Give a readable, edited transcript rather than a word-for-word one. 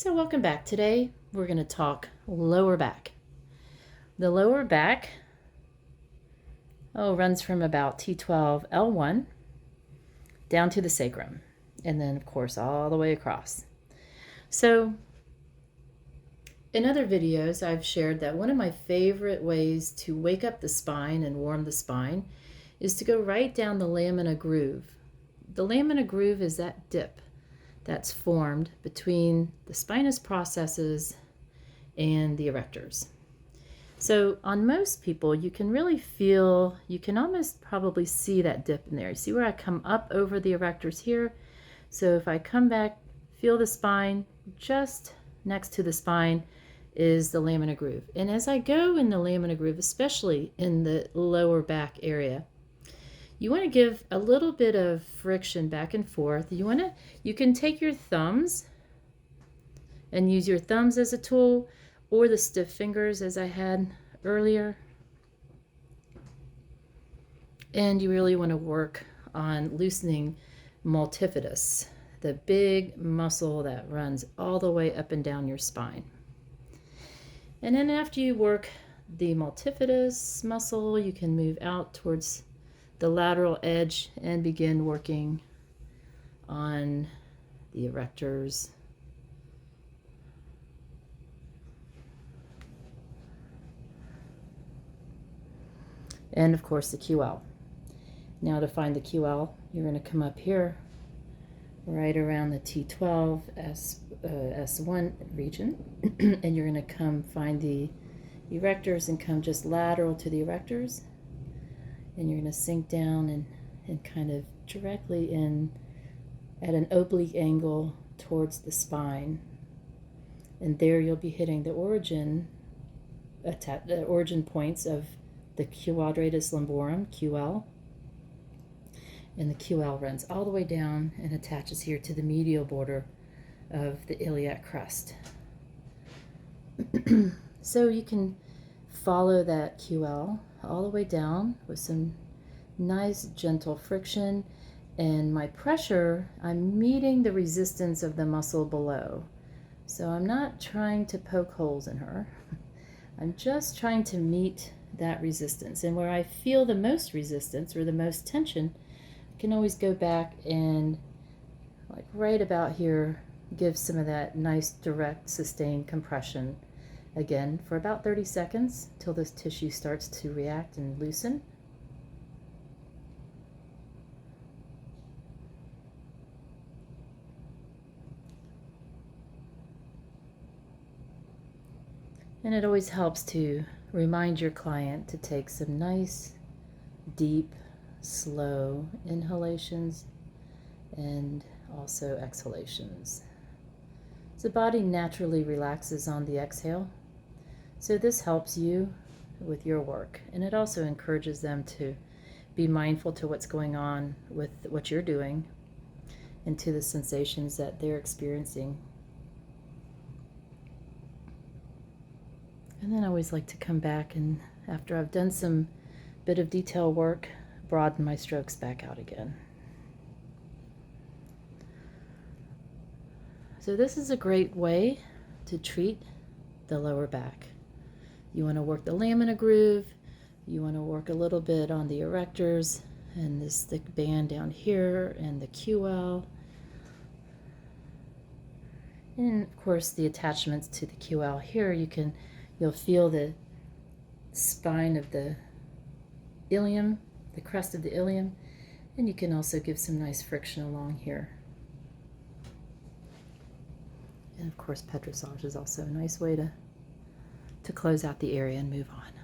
So welcome back. Today we're going to talk lower back. The lower back runs from about T12 L1 down to the sacrum, and then of course all the way across. So in other videos I've shared that one of my favorite ways to wake up the spine and warm the spine is to go right down the lamina groove. The lamina groove is that dip that's formed between the spinous processes and the erectors. So on most people, you can really feel, you can almost probably see that dip in there. You see where I come up over the erectors here? So if I come back, feel the spine, just next to the spine is the lamina groove. And as I go in the lamina groove, especially in the lower back area, you want to give a little bit of friction back and forth. You can take your thumbs and use your thumbs as a tool, or the stiff fingers as I had earlier. And you really want to work on loosening multifidus, the big muscle that runs all the way up and down your spine. And then after you work the multifidus muscle, you can move out towards the lateral edge and begin working on the erectors. And of course the QL. Now to find the QL, you're going to come up here right around the T12 S1 region and you're going to come find the erectors and come just lateral to the erectors. And you're going to sink down and kind of directly in at an oblique angle towards the spine. And there you'll be hitting the origin points of the quadratus lumborum, QL. And the QL runs all the way down and attaches here to the medial border of the iliac crest. So you can follow that QL all the way down with some nice gentle friction, and my pressure, I'm meeting the resistance of the muscle below. So I'm not trying to poke holes in her. I'm just trying to meet that resistance. And where I feel the most resistance or the most tension, I can always go back and, like right about here, give some of that nice direct sustained compression again for about 30 seconds till this tissue starts to react and loosen. And it always helps to remind your client to take some nice, deep, slow inhalations and also exhalations. The body naturally relaxes on the exhale. So this helps you with your work, and it also encourages them to be mindful to what's going on with what you're doing and to the sensations that they're experiencing. And then I always like to come back and, after I've done some bit of detail work, broaden my strokes back out again. So this is a great way to treat the lower back. You want to work the lamina groove, you want to work a little bit on the erectors and this thick band down here and the QL. And of course the attachments to the QL here, you'll feel the spine of the ilium, the crest of the ilium, and you can also give some nice friction along here. And of course petrissage is also a nice way to close out the area and move on.